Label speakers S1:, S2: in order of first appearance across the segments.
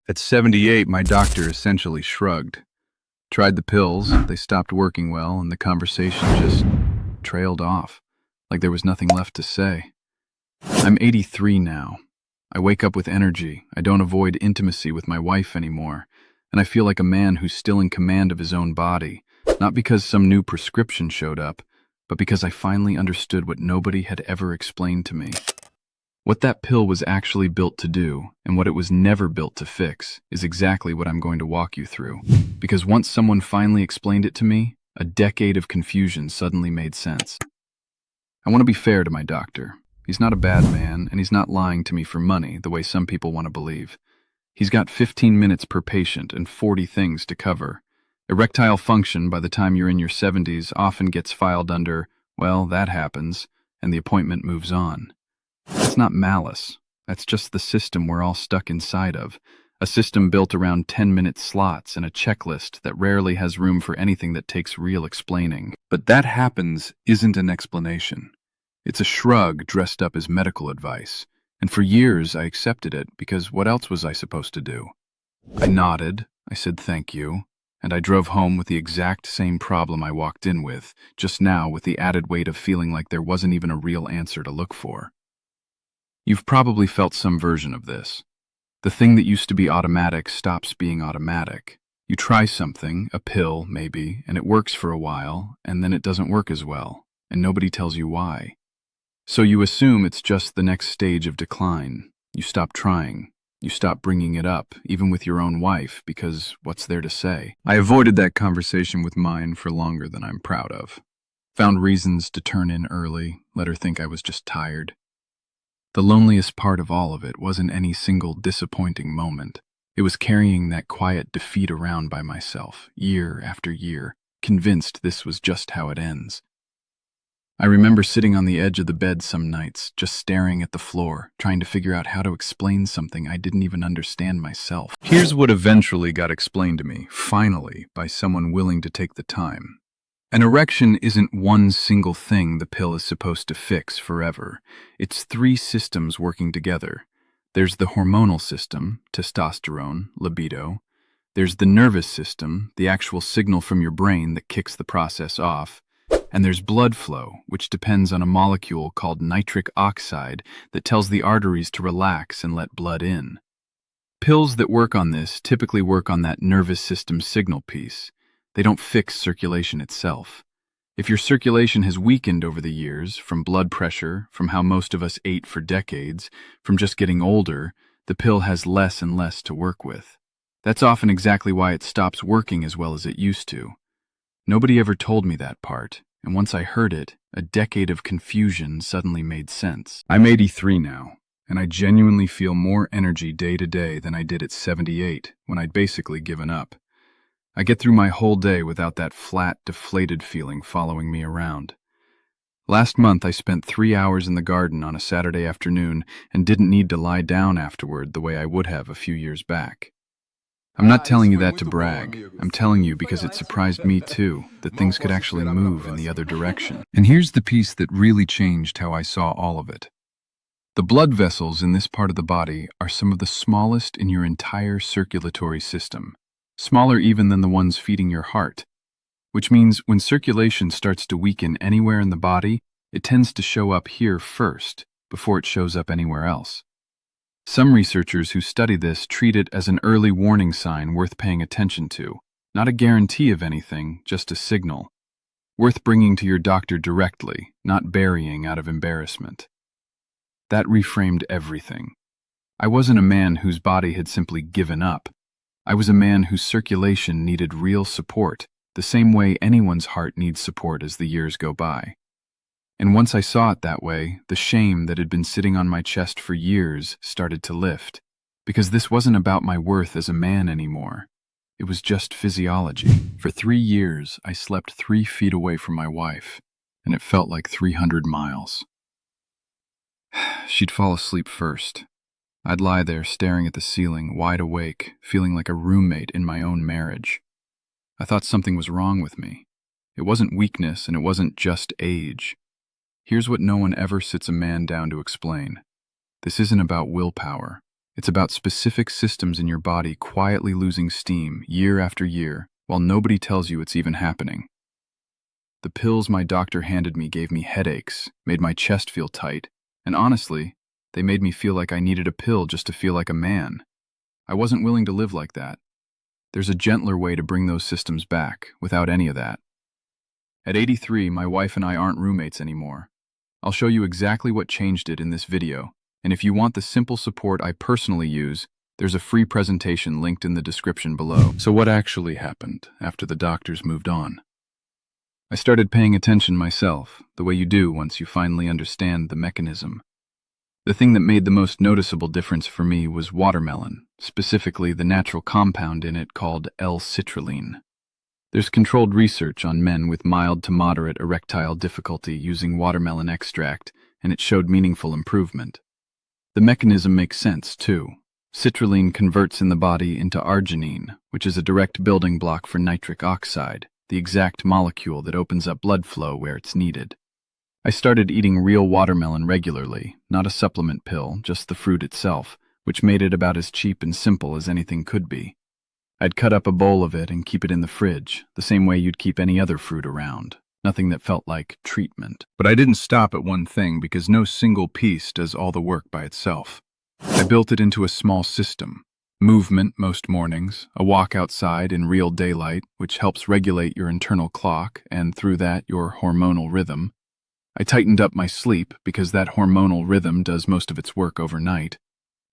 S1: At 78, my doctor essentially shrugged. Tried the pills, they stopped working well, and the conversation just trailed off, like there was nothing left to say. I'm 83 now. I wake up with energy, I don't avoid intimacy with my wife anymore, and I feel like a man who's still in command of his own body, not because some new prescription showed up, but because I finally understood what nobody had ever explained to me. What that pill was actually built to do, and what it was never built to fix, is exactly what I'm going to walk you through. Because once someone finally explained it to me, a decade of confusion suddenly made sense. I want to be fair to my doctor. He's not a bad man, and he's not lying to me for money, the way some people want to believe. He's got 15 minutes per patient and 40 things to cover. Erectile function by the time you're in your 70s often gets filed under, well, that happens, and the appointment moves on. That's not malice. That's just the system we're all stuck inside of. A system built around 10-minute slots and a checklist that rarely has room for anything that takes real explaining. But that happens isn't an explanation. It's a shrug dressed up as medical advice. And for years I accepted it because what else was I supposed to do? I nodded, I said thank you, and I drove home with the exact same problem I walked in with, just now with the added weight of feeling like there wasn't even a real answer to look for. You've probably felt some version of this. The thing that used to be automatic stops being automatic. You try something, a pill maybe, and it works for a while, and then it doesn't work as well, and nobody tells you why. So you assume it's just the next stage of decline. You stop trying. You stop bringing it up, even with your own wife, because what's there to say? I avoided that conversation with mine for longer than I'm proud of. Found reasons to turn in early, let her think I was just tired. The loneliest part of all of it wasn't any single disappointing moment. It was carrying that quiet defeat around by myself, year after year, convinced this was just how it ends. I remember sitting on the edge of the bed some nights, just staring at the floor, trying to figure out how to explain something I didn't even understand myself. Here's what eventually got explained to me, finally, by someone willing to take the time. An erection isn't one single thing the pill is supposed to fix forever. It's 3 systems working together. There's the hormonal system, testosterone, libido. There's the nervous system, the actual signal from your brain that kicks the process off. And there's blood flow, which depends on a molecule called nitric oxide that tells the arteries to relax and let blood in. Pills that work on this typically work on that nervous system signal piece. They don't fix circulation itself. If your circulation has weakened over the years, from blood pressure, from how most of us ate for decades, from just getting older, the pill has less and less to work with. That's often exactly why it stops working as well as it used to. Nobody ever told me that part, and once I heard it, a decade of confusion suddenly made sense. I'm 83 now, and I genuinely feel more energy day to day than I did at 78, when I'd basically given up. I get through my whole day without that flat, deflated feeling following me around. Last month I spent 3 hours in the garden on a Saturday afternoon and didn't need to lie down afterward the way I would have a few years back. I'm not telling you that to brag. I'm telling you because it surprised me too, that things could actually move in the other direction. And here's the piece that really changed how I saw all of it. The blood vessels in this part of the body are some of the smallest in your entire circulatory system. Smaller even than the ones feeding your heart, which means when circulation starts to weaken anywhere in the body, it tends to show up here first, before it shows up anywhere else. Some researchers who study this treat it as an early warning sign worth paying attention to, not a guarantee of anything, just a signal. Worth bringing to your doctor directly, not burying out of embarrassment. That reframed everything. I wasn't a man whose body had simply given up. I was a man whose circulation needed real support, the same way anyone's heart needs support as the years go by. And once I saw it that way, the shame that had been sitting on my chest for years started to lift, because this wasn't about my worth as a man anymore. It was just physiology. For 3 years, I slept 3 feet away from my wife, and it felt like 300 miles. She'd fall asleep first. I'd lie there staring at the ceiling, wide awake, feeling like a roommate in my own marriage. I thought something was wrong with me. It wasn't weakness, and it wasn't just age. Here's what no one ever sits a man down to explain. This isn't about willpower. It's about specific systems in your body quietly losing steam year after year while nobody tells you it's even happening. The pills my doctor handed me gave me headaches, made my chest feel tight, and honestly, they made me feel like I needed a pill just to feel like a man. I wasn't willing to live like that. There's a gentler way to bring those systems back, without any of that. At 83, my wife and I aren't roommates anymore. I'll show you exactly what changed it in this video, and if you want the simple support I personally use, there's a free presentation linked in the description below. So what actually happened after the doctors moved on? I started paying attention myself, the way you do once you finally understand the mechanism. The thing that made the most noticeable difference for me was watermelon, specifically the natural compound in it called L-citrulline. There's controlled research on men with mild to moderate erectile difficulty using watermelon extract, and it showed meaningful improvement. The mechanism makes sense, too. Citrulline converts in the body into arginine, which is a direct building block for nitric oxide, the exact molecule that opens up blood flow where it's needed. I started eating real watermelon regularly, not a supplement pill, just the fruit itself, which made it about as cheap and simple as anything could be. I'd cut up a bowl of it and keep it in the fridge, the same way you'd keep any other fruit around. Nothing that felt like treatment. But I didn't stop at one thing because no single piece does all the work by itself. I built it into a small system. Movement most mornings, a walk outside in real daylight, which helps regulate your internal clock and through that your hormonal rhythm. I tightened up my sleep because that hormonal rhythm does most of its work overnight.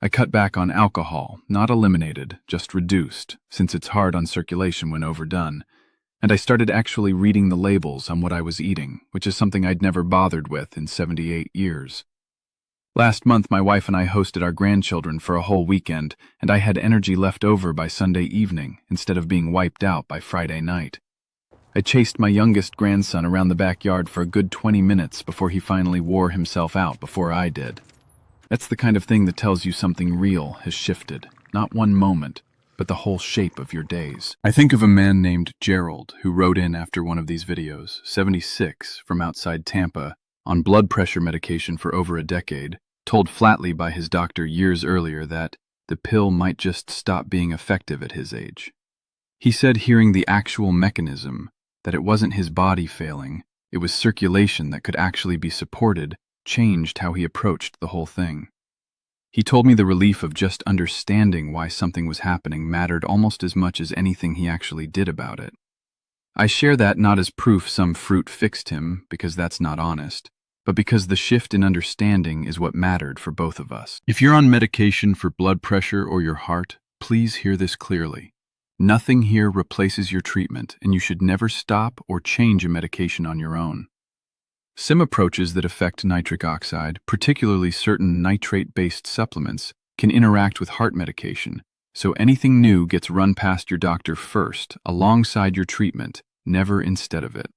S1: I cut back on alcohol, not eliminated, just reduced, since it's hard on circulation when overdone. And I started actually reading the labels on what I was eating, which is something I'd never bothered with in 78 years. Last month, my wife and I hosted our grandchildren for a whole weekend, and I had energy left over by Sunday evening instead of being wiped out by Friday night. I chased my youngest grandson around the backyard for a good 20 minutes before he finally wore himself out before I did. That's the kind of thing that tells you something real has shifted, not one moment, but the whole shape of your days. I think of a man named Gerald who wrote in after one of these videos, 76, from outside Tampa, on blood pressure medication for over a decade, told flatly by his doctor years earlier that the pill might just stop being effective at his age. He said hearing the actual mechanism, that it wasn't his body failing, it was circulation that could actually be supported, changed how he approached the whole thing. He told me the relief of just understanding why something was happening mattered almost as much as anything he actually did about it. I share that not as proof some fruit fixed him, because that's not honest, but because the shift in understanding is what mattered for both of us. If you're on medication for blood pressure or your heart, please hear this clearly. Nothing here replaces your treatment, and you should never stop or change a medication on your own. Some approaches that affect nitric oxide, particularly certain nitrate-based supplements, can interact with heart medication, so anything new gets run past your doctor first, alongside your treatment, never instead of it.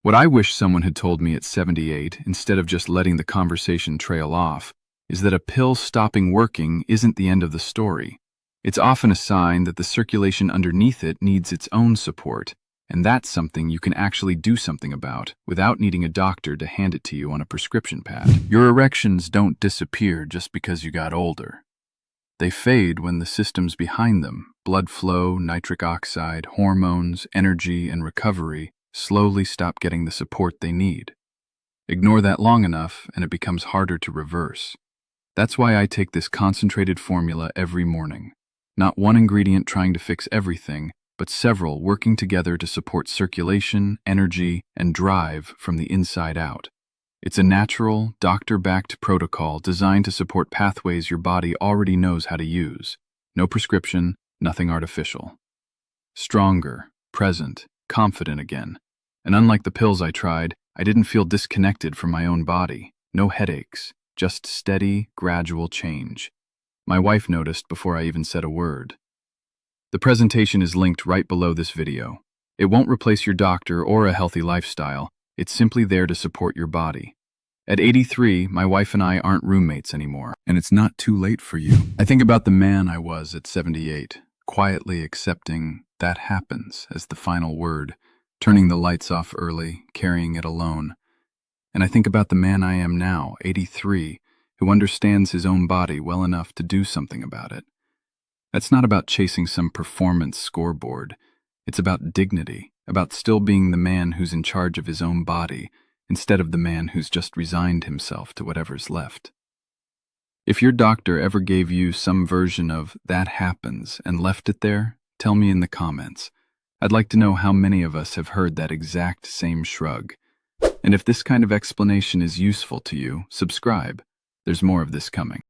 S1: What I wish someone had told me at 78, instead of just letting the conversation trail off, is that a pill stopping working isn't the end of the story. It's often a sign that the circulation underneath it needs its own support, and that's something you can actually do something about without needing a doctor to hand it to you on a prescription pad. Your erections don't disappear just because you got older. They fade when the systems behind them, blood flow, nitric oxide, hormones, energy, and recovery, slowly stop getting the support they need. Ignore that long enough, and it becomes harder to reverse. That's why I take this concentrated formula every morning. Not one ingredient trying to fix everything, but several working together to support circulation, energy, and drive from the inside out. It's a natural, doctor-backed protocol designed to support pathways your body already knows how to use. No prescription, nothing artificial. Stronger, present, confident again. And unlike the pills I tried, I didn't feel disconnected from my own body. No headaches, just steady, gradual change. My wife noticed before I even said a word. The presentation is linked right below this video. It won't replace your doctor or a healthy lifestyle. It's simply there to support your body. At 83, my wife and I aren't roommates anymore, and it's not too late for you. I think about the man I was at 78, quietly accepting that happens as the final word, turning the lights off early, carrying it alone. And I think about the man I am now, 83, who understands his own body well enough to do something about it. That's not about chasing some performance scoreboard. It's about dignity, about still being the man who's in charge of his own body, instead of the man who's just resigned himself to whatever's left. If your doctor ever gave you some version of "that happens" and left it there, tell me in the comments. I'd like to know how many of us have heard that exact same shrug. And if this kind of explanation is useful to you, subscribe. There's more of this coming.